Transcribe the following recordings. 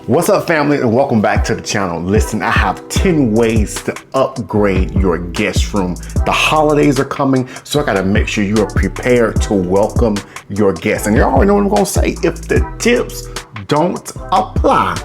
What's up, family, and welcome back to the channel. Listen, I have 10 ways to upgrade your guest room. The holidays are coming, so I gotta make sure you are prepared to welcome your guests. And you already know what I'm gonna say. If the tips don't apply,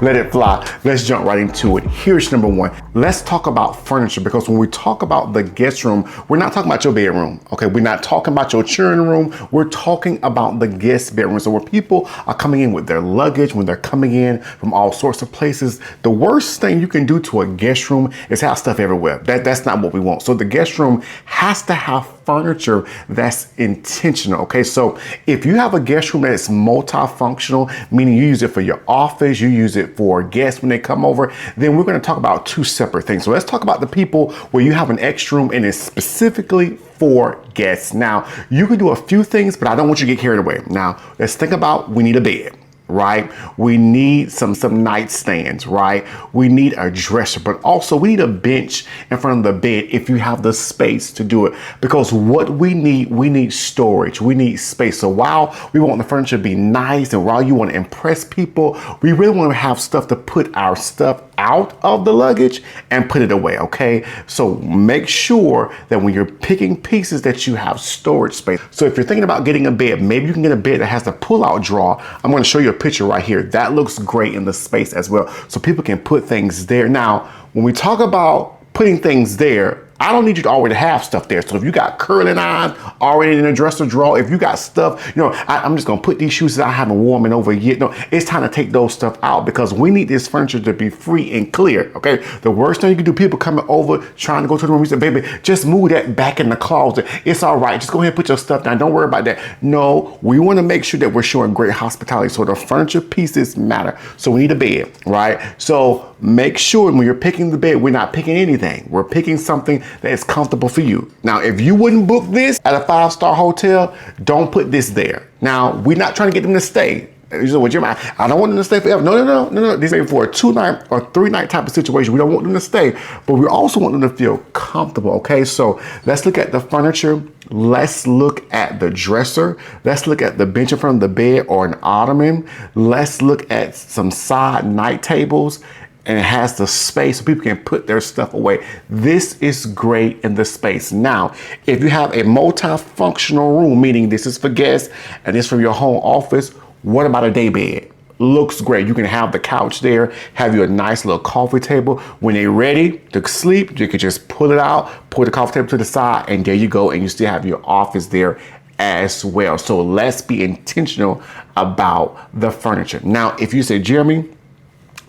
let it fly. Let's jump right into it. Here's number one. Let's talk about furniture, because when we talk about the guest room, we're not talking about your bedroom, okay? We're not talking about your children's room. We're talking about the guest bedroom. So where people are coming in with their luggage, when they're coming in from all sorts of places, the worst thing you can do to a guest room is have stuff everywhere. That's not what we want. So the guest room has to have furniture that's intentional, okay? So if you have a guest room that is multifunctional, meaning you use it for your office, you use it for guests when they come over, then we're gonna talk about two separate things. So let's talk about the people where you have an extra room and it's specifically for guests. Now, you can do a few things, but I don't want you to get carried away. Now, let's think about, we need a bed, right? We need some nightstands, right? We need a dresser, but also we need a bench in front of the bed if you have the space to do it. Because what we need storage, we need space. So while we want the furniture to be nice and while you want to impress people, we really want to have stuff to put our stuff out of the luggage and put it away, okay? So make sure that when you're picking pieces that you have storage space. So if you're thinking about getting a bed, maybe you can get a bed that has a pull-out drawer. I'm going to show you a picture right here. That looks great in the space as well. So people can put things there. Now, when we talk about putting things there, I don't need you to already have stuff there. So if you got curling irons already in a dresser drawer, if you got stuff, I'm just gonna put these shoes that I haven't worn in over yet. No, it's time to take those stuff out because we need this furniture to be free and clear, okay? The worst thing you can do, people coming over, trying to go to the room, you say, baby, just move that back in the closet. It's all right, just go ahead and put your stuff down. Don't worry about that. No, we wanna make sure that we're showing great hospitality. So the furniture pieces matter. So we need a bed, right? So make sure when you're picking the bed, we're not picking anything. We're picking something that is comfortable for you. Now, if you wouldn't book this at a 5-star hotel, don't put this there. Now, we're not trying to get them to stay. You know, with your mind, I don't want them to stay forever. No. This is for a 2-night or 3-night type of situation. We don't want them to stay, but we also want them to feel comfortable, okay? So let's look at the furniture. Let's look at the dresser. Let's look at the bench in front of the bed or an ottoman. Let's look at some side night tables. And it has the space so people can put their stuff away. This is great in the space. Now, if you have a multifunctional room, meaning this is for guests and this from your home office, what about a day bed? Looks great. You can have the couch there, have you a nice little coffee table. When they're ready to sleep, you can just pull it out, put the coffee table to the side, and there you go. And you still have your office there as well. So let's be intentional about the furniture. Now, if you say, Jeremy,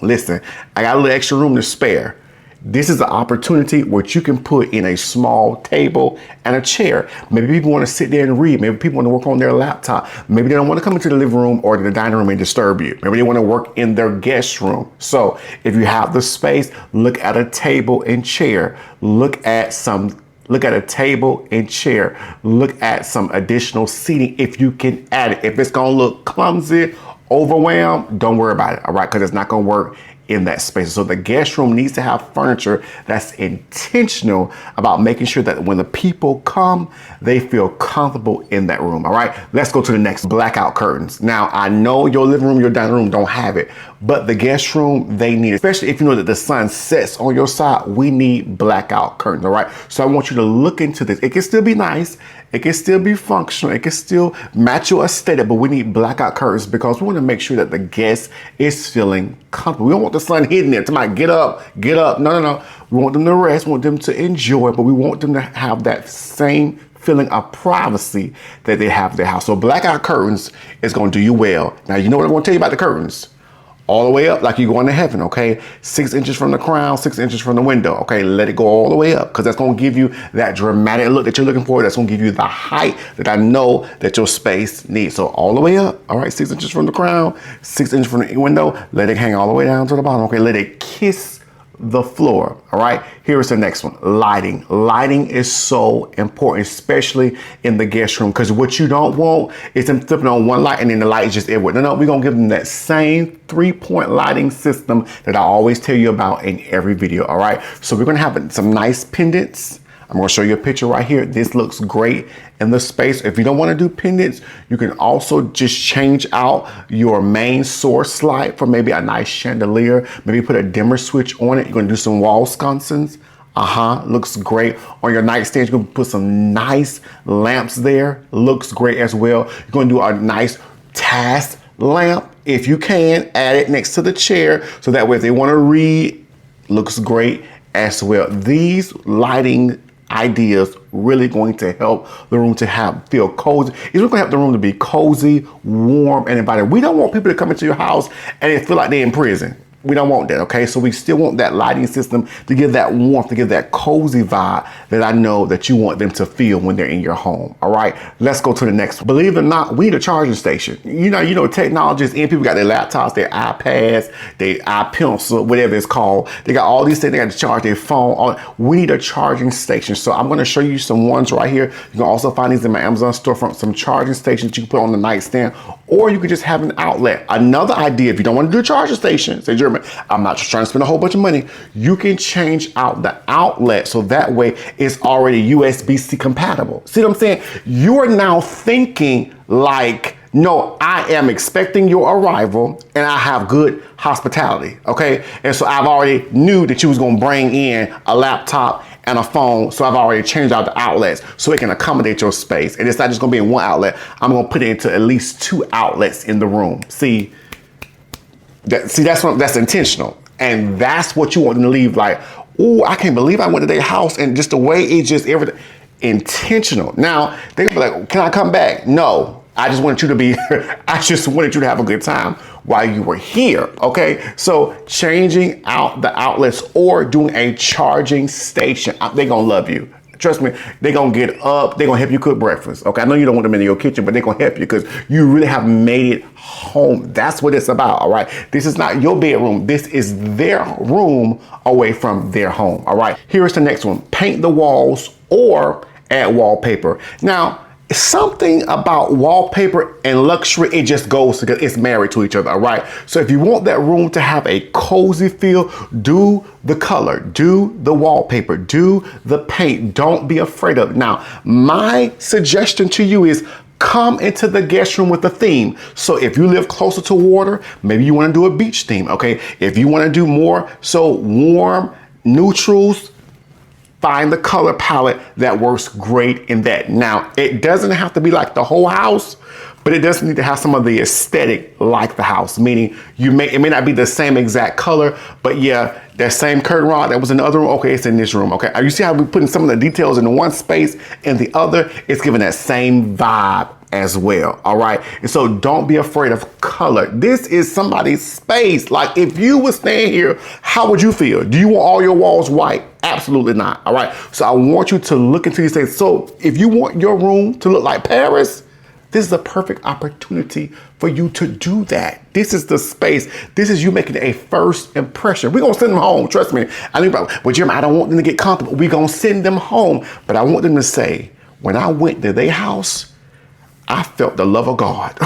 listen, I got a little extra room to spare. This is an opportunity which you can put in a small table and a chair. Maybe people want to sit there and read. Maybe people want to work on their laptop. Maybe they don't want to come into the living room or the dining room and disturb you. Maybe they want to work in their guest room. So if you have the space, look at a table and chair. Look at a table and chair. Look at some additional seating if you can add it. If it's going to look clumsy, overwhelmed, don't worry about it, all right? Because it's not going to work in that space. So the guest room needs to have furniture that's intentional about making sure that when the people come, they feel comfortable in that room, all right? Let's go to the next, blackout curtains. Now, I know your living room, your dining room don't have it, but the guest room, they need it. Especially if you know that the sun sets on your side, we need blackout curtains, all right? So I want you to look into this. It can still be nice. It can still be functional. It can still match your aesthetic, but we need blackout curtains because we want to make sure that the guest is feeling comfortable. We don't want the sun hitting there. Somebody get up. No. We want them to rest. We want them to enjoy, but we want them to have that same feeling of privacy that they have in their house. So blackout curtains is going to do you well. Now, you know what I'm going to tell you about the curtains? All the way up like you're going to heaven, okay? 6 inches from the crown, 6 inches from the window, okay? Let it go all the way up because that's going to give you that dramatic look that you're looking for. That's going to give you the height that I know that your space needs. So all the way up, all right? 6 inches from the crown, 6 inches from the window. Let it hang all the way down to the bottom, okay? Let it kiss the floor, all right? Here is the next one, lighting. Lighting is so important, especially in the guest room, because what you don't want is them flipping on one light and then the light is just everywhere. No, we're gonna give them that same 3-point lighting system that I always tell you about in every video, all right? So we're gonna have some nice pendants, I'm gonna show you a picture right here. This looks great in the space. If you don't wanna do pendants, you can also just change out your main source light for maybe a nice chandelier. Maybe put a dimmer switch on it. You're gonna do some wall sconces. Looks great. On your nightstand, you're gonna put some nice lamps there. Looks great as well. You're gonna do a nice task lamp. If you can, add it next to the chair so that way if they wanna read, looks great as well. These lighting ideas really going to help the room to feel cozy. It's really gonna help the room to be cozy, warm, and inviting. We don't want people to come into your house and they feel like they're in prison. We don't want that, okay? So we still want that lighting system to give that warmth, to give that cozy vibe that I know that you want them to feel when they're in your home, all right? Let's go to the next one. Believe it or not, we need a charging station. You know, technology is in. People got their laptops, their iPads, their iPencil, whatever it's called. They got all these things. They got to charge their phone. We need a charging station. So I'm going to show you some ones right here. You can also find these in my Amazon storefront, some charging stations you can put on the nightstand, or you could just have an outlet. Another idea, if you don't want to do a charging station, say, Jeremy, I'm not just trying to spend a whole bunch of money. You can change out the outlet so that way it's already USB-C compatible. See what I'm saying? You are now thinking like, no, I am expecting your arrival and I have good hospitality, okay? And so I've already knew that you was gonna bring in a laptop and a phone, so I've already changed out the outlets so it can accommodate your space. And it's not just gonna be in one outlet. I'm gonna put it into at least 2 outlets in the room. See, that's intentional. And that's what you want them to leave like, oh, I can't believe I went to their house and just the way it just everything, intentional. Now, they're gonna be like, can I come back? No, I just wanted you to be, I just wanted you to have a good time while you were here, okay? So changing out the outlets or doing a charging station, they're gonna love you. Trust me, they're gonna get up, they're gonna help you cook breakfast, okay? I know you don't want them in your kitchen, but they're gonna help you because you really have made it home. That's what it's about, all right? This is not your bedroom. This is their room away from their home, all right? Here's the next one. Paint the walls or add wallpaper. Now, something about wallpaper and luxury, it just goes together. It's married to each other, all right? So if you want that room to have a cozy feel, do the color, do the wallpaper, do the paint. Don't be afraid of it. Now, my suggestion to you is come into the guest room with a theme. So if you live closer to water, maybe you want to do a beach theme, okay? If you want to do more so warm neutrals, find the color palette that works great in that. Now, it doesn't have to be like the whole house, but it does need to have some of the aesthetic like the house, meaning it may not be the same exact color, but yeah, that same curtain rod that was in the other room, okay, it's in this room, okay? You see how we're putting some of the details in one space and the other, it's giving that same vibe as well, all right? And so don't be afraid of color. This is somebody's space. Like if you were staying here, how would you feel? Do you want all your walls white? Absolutely not, all right? So I want you to look into these things. So if you want your room to look like Paris, this is a perfect opportunity for you to do that. This is the space. This is you making a first impression. We're gonna send them home, trust me. Well, Jeremy, I don't want them to get comfortable. We're gonna send them home, but I want them to say, when I went to their house, I felt the love of God.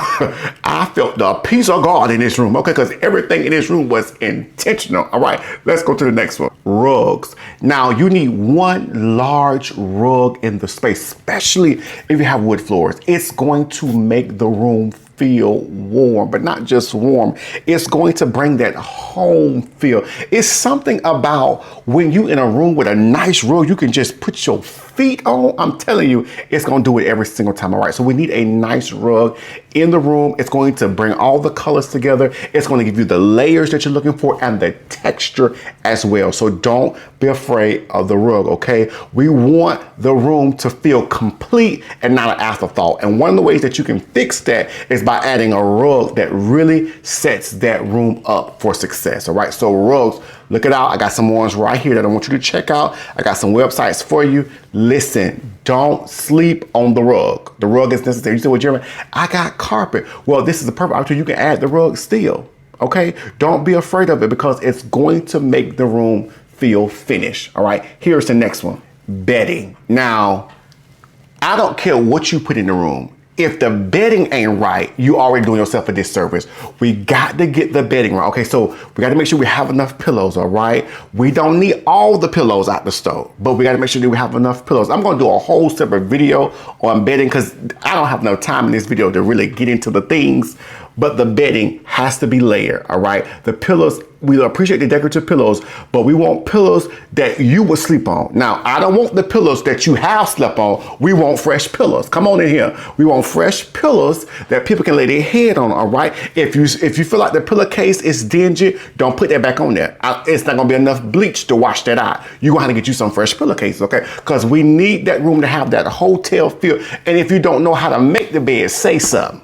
I felt the peace of God in this room, okay? Because everything in this room was intentional. All right, let's go to the next one. Rugs. Now, you need one large rug in the space, especially if you have wood floors. It's going to make the room feel warm, but not just warm. It's going to bring that home feel. It's something about when you in a room with a nice rug, you can just put your feet on. I'm telling you, it's going to do it every single time. All right. So we need a nice rug in the room. It's going to bring all the colors together. It's going to give you the layers that you're looking for and the texture as well. So don't be afraid of the rug. Okay. We want the room to feel complete and not an afterthought. And one of the ways that you can fix that is by adding a rug that really sets that room up for success. All right. So rugs, look it out. I got some ones right here that I want you to check out. I got some websites for you. Listen, don't sleep on the rug. The rug is necessary. You say, well, Jeremy, I got carpet. Well, this is the perfect opportunity. You can add the rug still. Okay. Don't be afraid of it because it's going to make the room feel finished. All right. Here's the next one. Bedding. Now, I don't care what you put in the room. If the bedding ain't right, you already doing yourself a disservice. We got to get the bedding right. Okay, so we got to make sure we have enough pillows, all right? We don't need all the pillows out the stove, but we got to make sure that we have enough pillows. I'm going to do a whole separate video on bedding because I don't have enough time in this video to really get into the things, but the bedding has to be layered, all right? The pillows, we appreciate the decorative pillows, but we want pillows that you will sleep on. Now, I don't want the pillows that you have slept on. We want fresh pillows. Come on in here. We want fresh pillows that people can lay their head on, all right? If you feel like the pillowcase is dingy, don't put that back on there. It's not gonna be enough bleach to wash that out. You're gonna have to get you some fresh pillowcases, okay? Because we need that room to have that hotel feel. And if you don't know how to make the bed, say something.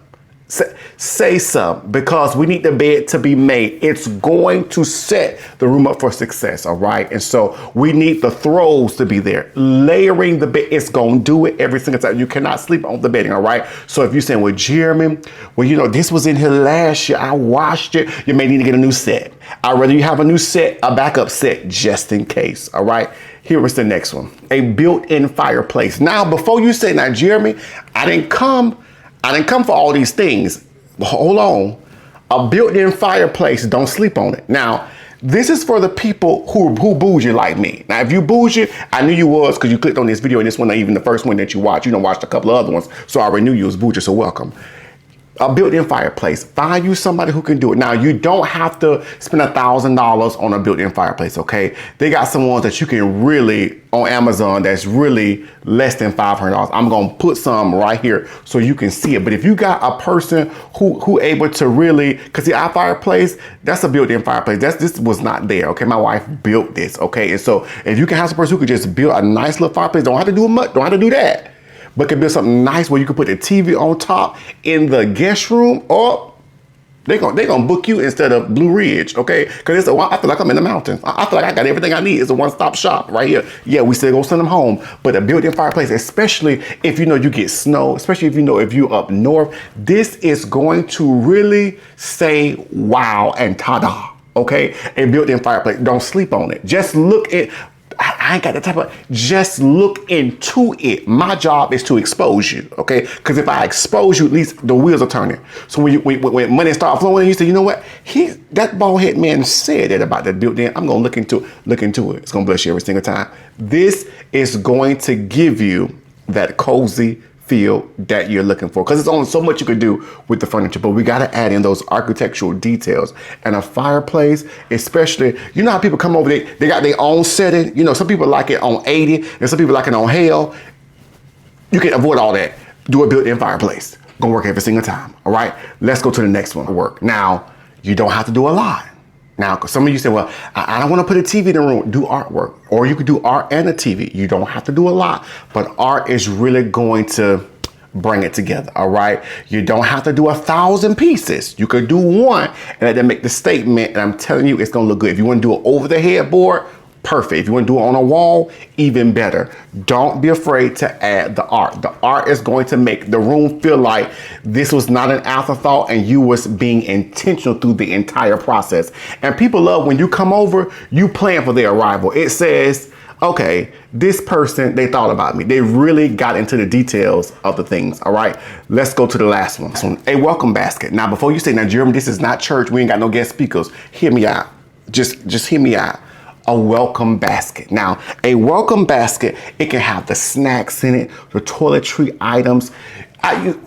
Say something, because we need the bed to be made. It's going to set the room up for success, all right? And so we need the throws to be there. Layering the bed, it's going to do it every single time. You cannot sleep on the bedding, all right? So if you're saying, well, Jeremy, well, you know, this was in here last year, I washed it, you may need to get a new set. I'd rather you have a new set, a backup set, just in case, all right? Here is the next one, a built-in fireplace. Now, before you say, now, Jeremy, I didn't come for all these things. Hold on. A built-in fireplace, don't sleep on it. Now, this is for the people who bougie like me. Now, if you bougie, I knew you was because you clicked on this video and this one ain't even the first one that you watched. You done watched a couple of other ones, so I already knew you was bougie, so welcome. A built-in fireplace. Find you somebody who can do it. Now, you don't have to spend $1,000 on a built-in fireplace, okay? They got some ones that you can really, on Amazon, that's really less than $500. I'm gonna put some right here so you can see it. But if you got a person who able to really, because see, our fireplace, that's a built-in fireplace. This was not there, okay? My wife built this, okay? And so if you can have some person who could just build a nice little fireplace, don't have to do much, don't have to do that, but can build something nice where you can put the TV on top in the guest room, or they gonna book you instead of Blue Ridge, okay? Because I feel like I'm in the mountains. I feel like I got everything I need. It's a one-stop shop right here. Yeah, we still gonna send them home, but a built-in fireplace, especially if you know you get snow, especially if you know if you up north, this is going to really say wow and ta-da, okay? A built-in fireplace, don't sleep on it. Just look at, I ain't got the type of, just look into it. My job is to expose you, okay? Because if I expose you, at least the wheels are turning. So when money start flowing, you say, you know what? That bald head man said that about the built-in. I'm gonna look into it. It's gonna bless you every single time. This is going to give you that cozy feel that you're looking for, because there's only so much you could do with the furniture, but we got to add in those architectural details. And a fireplace, especially, you know how people come over, they got their own setting. You know, some people like it on 80 and some people like it on hell. You can avoid all that. Do a built-in fireplace. Gonna work every single time. All right, let's go to the next one. Work. Now, you don't have to do a lot. Now, because some of you say, well, I don't want to put a TV in the room. Do artwork. Or you could do art and a TV. You don't have to do a lot, but art is really going to bring it together, all right? You don't have to do 1,000 pieces. You could do one and let them make the statement, and I'm telling you, it's going to look good. If you want to do it over the headboard, perfect. If you want to do it on a wall, even better. Don't be afraid to add the art. The art is going to make the room feel like this was not an afterthought and you was being intentional through the entire process. And people love when you come over, you plan for their arrival. It says, okay, this person, they thought about me. They really got into the details of the things, all right? Let's go to the last one. A welcome basket. Now, before you say, now, Jeremy, this is not church. We ain't got no guest speakers. Hear me out. Just hear me out. A welcome basket. Now, a welcome basket, it can have the snacks in it, the toiletry items.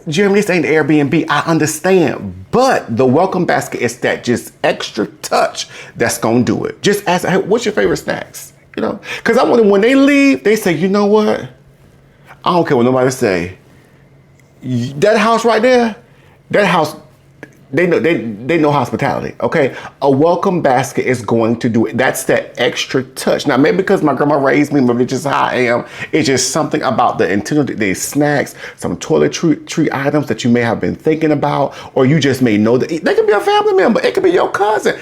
Jeremy, this ain't Airbnb, I understand, but the welcome basket is that just extra touch that's gonna do it. Just ask, hey, what's your favorite snacks? You know, because I want them when they leave, they say, you know what? I don't care what nobody say. That house right there, that house, they know hospitality, okay? A welcome basket is going to do it. That's that extra touch. Now, maybe because my grandma raised me, maybe it's just how I am. It's just something about the intentional, the snacks, some toiletry items that you may have been thinking about, or you just may know that they could be a family member. It could be your cousin.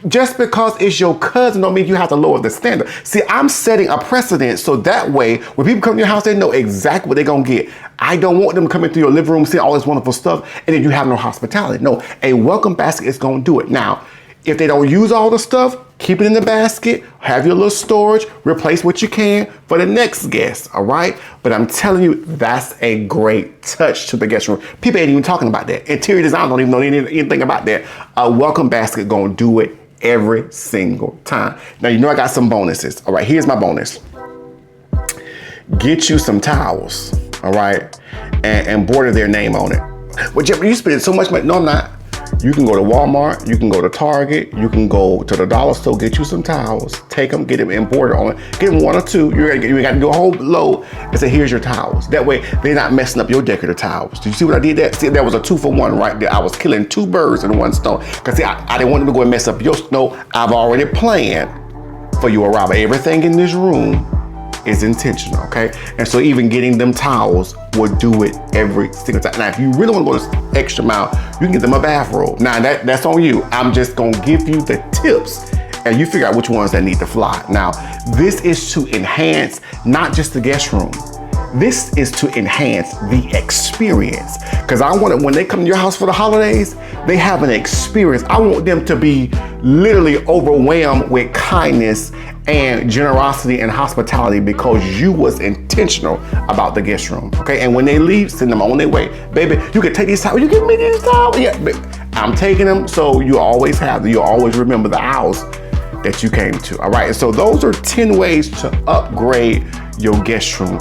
Just because it's your cousin don't mean you have to lower the standard. See, I'm setting a precedent so that way when people come to your house, they know exactly what they're gonna get. I don't want them coming through your living room, see all this wonderful stuff, and then you have no hospitality. No, a welcome basket is gonna do it. Now, If they don't use all the stuff, keep it in the basket, have your little storage, replace what you can for the next guest, all right? But I'm telling you, that's a great touch to the guest room. People ain't even talking about that. Interior design don't even know anything about that. A welcome basket gonna do it every single time. Now, you know I got some bonuses. All right, here's my bonus. Get you some towels, all right? And embroider their name on it. Well, Jeff, you spend so much money. No, I'm not. You can go to Walmart, you can go to Target, you can go to the dollar store, get you some towels, take them, get them embroidered on it, get them 1 or 2, you got to do a whole load and say, here's your towels. That way, they're not messing up your decorative towels. Did you see what I did there? See, that was a 2-for-1 right there. I was killing 2 birds in 1 stone. Because see, I didn't want them to go and mess up your snow. I've already planned for your arrival. Everything in this room is intentional, okay? And so even getting them towels will do it every single time. Now, if you really want to go the extra mile, you can get them a bathrobe. Now, that's on you. I'm just gonna give you the tips and you figure out which ones that need to fly. Now, this is to enhance not just the guest room. This is to enhance the experience. Because I want it, when they come to your house for the holidays, they have an experience. I want them to be literally overwhelmed with kindness and generosity and hospitality because you was intentional about the guest room, okay? And when they leave, send them on their way. Baby, you can take these towels, you give me these towels. Yeah, I'm taking them, so you always remember the house that you came to, all right? And so those are 10 ways to upgrade your guest room.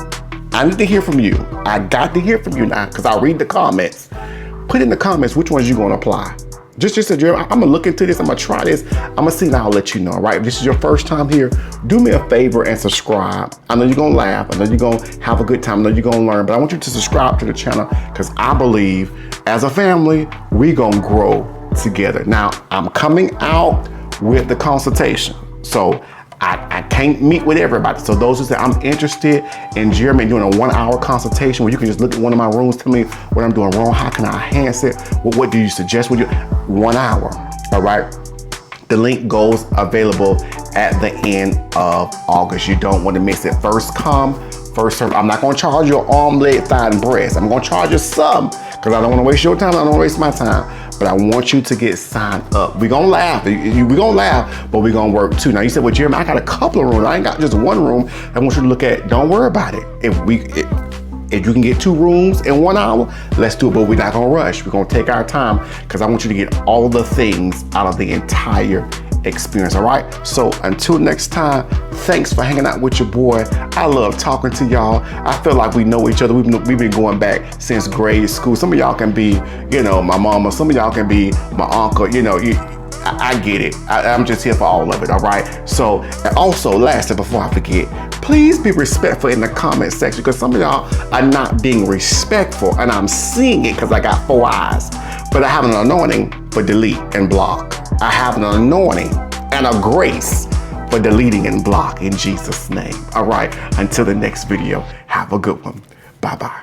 I need to hear from you. I got to hear from you now because I'll read the comments. Put in the comments which ones you're gonna apply. Just a Jeremy, I'm gonna look into this, I'm gonna try this, I'm gonna see and I'll let you know, all right? If this is your first time here, do me a favor and subscribe. I know you're gonna laugh, I know you're gonna have a good time, I know you're gonna learn, but I want you to subscribe to the channel because I believe as a family, we gonna grow together. Now, I'm coming out with the consultation. So I can't meet with everybody. So those who say I'm interested in Jeremy doing a 1-hour consultation where you can just look at one of my rooms, tell me what I'm doing wrong, how can I enhance it? What do you suggest? 1 hour, all right? The link goes available at the end of August. You don't want to miss it. First come, first serve. I'm not gonna charge you arm, leg, thigh, and breast. I'm gonna charge you some because I don't wanna waste your time, I don't wanna waste my time. But I want you to get signed up. We're gonna laugh, but we're gonna work too. Now you said, well, Jeremy, I got a couple of rooms. I ain't got just 1 room. I want you to look at, don't worry about it. If you can get 2 rooms in 1 hour, let's do it, but we're not gonna rush. We're gonna take our time because I want you to get all the things out of the entire experience, all right? So until next time, thanks for hanging out with your boy. I love talking to y'all. I feel like we know each other. We've been going back since grade school. Some of y'all can be, my mama. Some of y'all can be my uncle. I get it. I'm just here for all of it, all right? So, and also, lastly, before I forget, please be respectful in the comment section because some of y'all are not being respectful and I'm seeing it because I got 4 eyes. But I have an anointing for delete and block. I have an anointing and a grace for deleting and block in Jesus' name. All right, until the next video, have a good one. Bye-bye.